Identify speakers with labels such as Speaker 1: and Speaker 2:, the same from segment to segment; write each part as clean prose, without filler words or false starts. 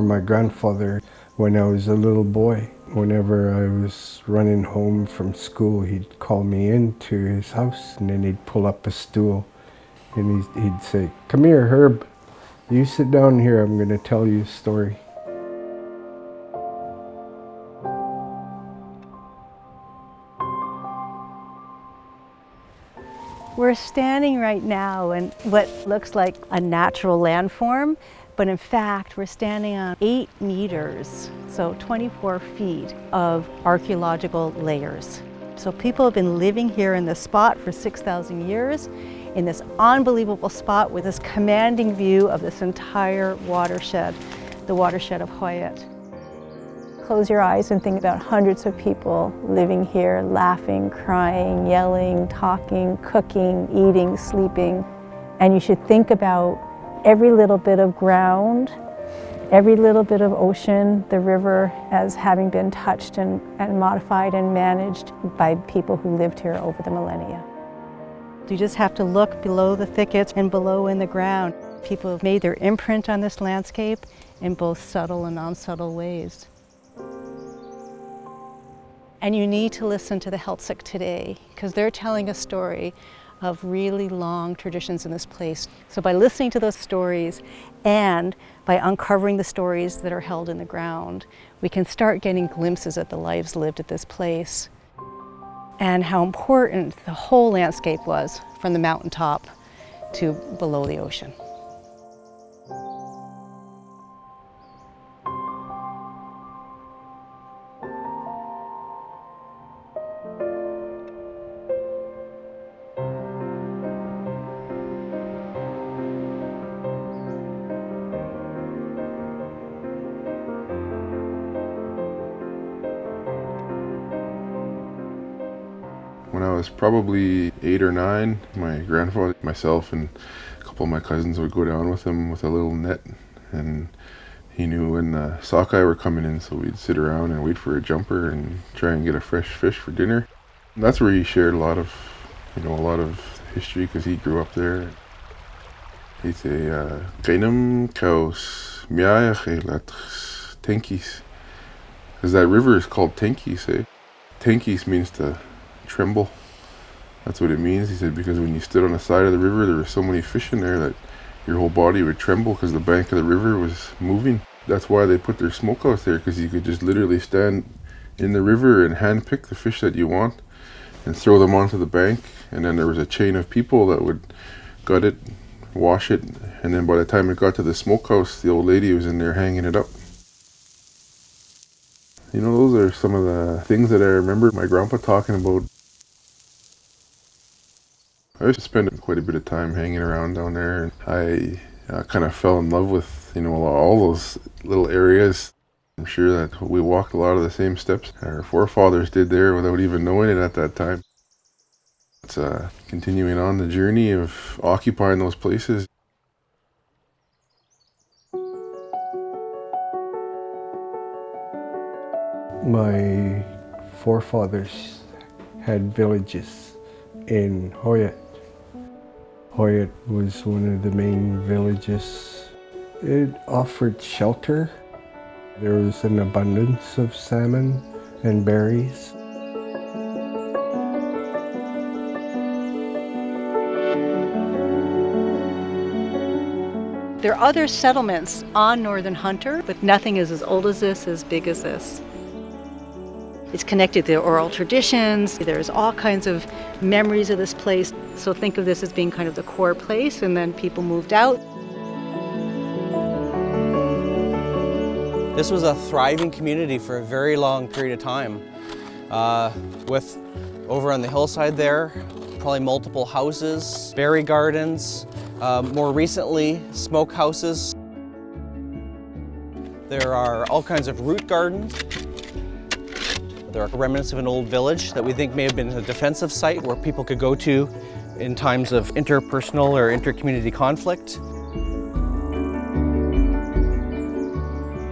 Speaker 1: my grandfather when I was a little boy. Whenever I was running home from school, he'd call me into his house and then he'd pull up a stool and he'd say, "Come here, Herb. You sit down here, I'm going to tell you a story."
Speaker 2: We're standing right now in what looks like a natural landform, but in fact, we're standing on 8 meters, so 24 feet of archaeological layers. So people have been living here in this spot for 6,000 years, in this unbelievable spot with this commanding view of this entire watershed, the watershed of Hauyat. Close your eyes and think about hundreds of people living here, laughing, crying, yelling, talking, cooking, eating, sleeping. And you should think about every little bit of ground, every little bit of ocean, the river, as having been touched and modified and managed by people who lived here over the millennia. You just have to look below the thickets and below in the ground. People have made their imprint on this landscape in both subtle and non-subtle ways. And you need to listen to the Heiltsuk today, because they're telling a story of really long traditions in this place. So by listening to those stories and by uncovering the stories that are held in the ground, we can start getting glimpses at the lives lived at this place and how important the whole landscape was from the mountaintop to below the ocean.
Speaker 3: When I was probably 8 or 9, my grandfather, myself, and a couple of my cousins would go down with him with a little net, and he knew when the Sockeye were coming in, so we'd sit around and wait for a jumper and try and get a fresh fish for dinner. And that's where he shared a lot of history, because he grew up there. He'd say, "Kainam kaus miaya cheilatris tenkis," because that river is called Tenkis, eh? Tenkis means to tremble. That's what it means. He said, because when you stood on the side of the river, there were so many fish in there that your whole body would tremble because the bank of the river was moving. That's why they put their smokehouse there, because you could just literally stand in the river and hand pick the fish that you want and throw them onto the bank. And then there was a chain of people that would gut it, wash it, and then by the time it got to the smokehouse, the old lady was in there hanging it up. You know, those are some of the things that I remember my grandpa talking about. I used to spend quite a bit of time hanging around down there, and I kind of fell in love with, all those little areas. I'm sure that we walked a lot of the same steps our forefathers did there without even knowing it at that time. It's continuing on the journey of occupying those places.
Speaker 1: My forefathers had villages in Hauyat. Hauyat was one of the main villages. It offered shelter. There was an abundance of salmon and berries.
Speaker 2: There are other settlements on Northern Hunter, but nothing is as old as this, as big as this. It's connected to oral traditions. There's all kinds of memories of this place. So think of this as being kind of the core place, and then people moved out.
Speaker 4: This was a thriving community for a very long period of time. With over on the hillside there, probably multiple houses, berry gardens, more recently, smoke houses. There are all kinds of root gardens. There are remnants of an old village that we think may have been a defensive site where people could go to in times of interpersonal or inter-community conflict.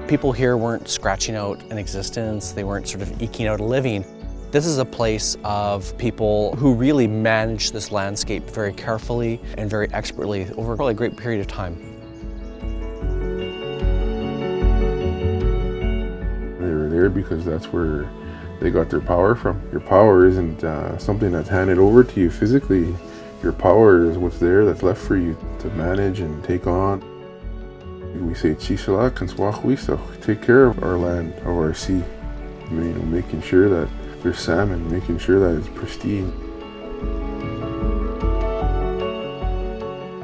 Speaker 4: People here weren't scratching out an existence, they weren't sort of eking out a living. This is a place of people who really managed this landscape very carefully and very expertly over probably a great period of time.
Speaker 3: there because that's where they got their power from. Your power isn't something that's handed over to you physically. Your power is what's there that's left for you to manage and take on. We say, "Chishalak and Swahwiso," take care of our land, of our sea. Making sure that there's salmon, making sure that it's pristine.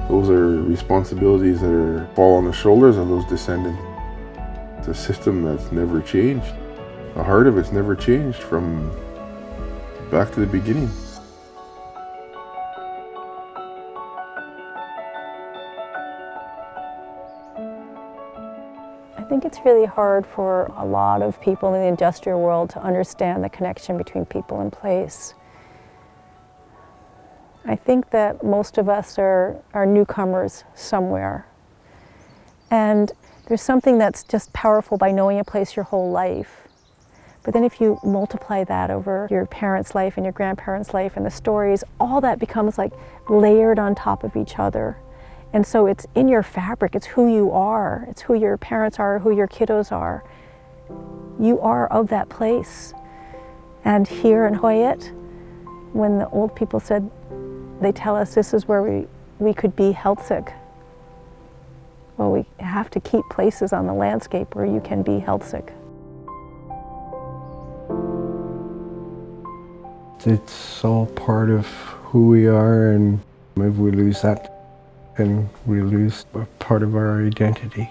Speaker 3: Those are responsibilities that fall on the shoulders of those descendants. It's a system that's never changed. The heart of it's never changed from back to the beginning.
Speaker 5: I think it's really hard for a lot of people in the industrial world to understand the connection between people and place. I think that most of us are newcomers somewhere. And there's something that's just powerful by knowing a place your whole life. But then if you multiply that over your parents' life and your grandparents' life and the stories, all that becomes like layered on top of each other. And so it's in your fabric, it's who you are, it's who your parents are, who your kiddos are. You are of that place. And here in Hauyat, when the old people said, they tell us this is where we could be Heiltsuk. Well, we have to keep places on the landscape where you can be Heiltsuk.
Speaker 1: It's all part of who we are, and if we lose that, then we lose a part of our identity.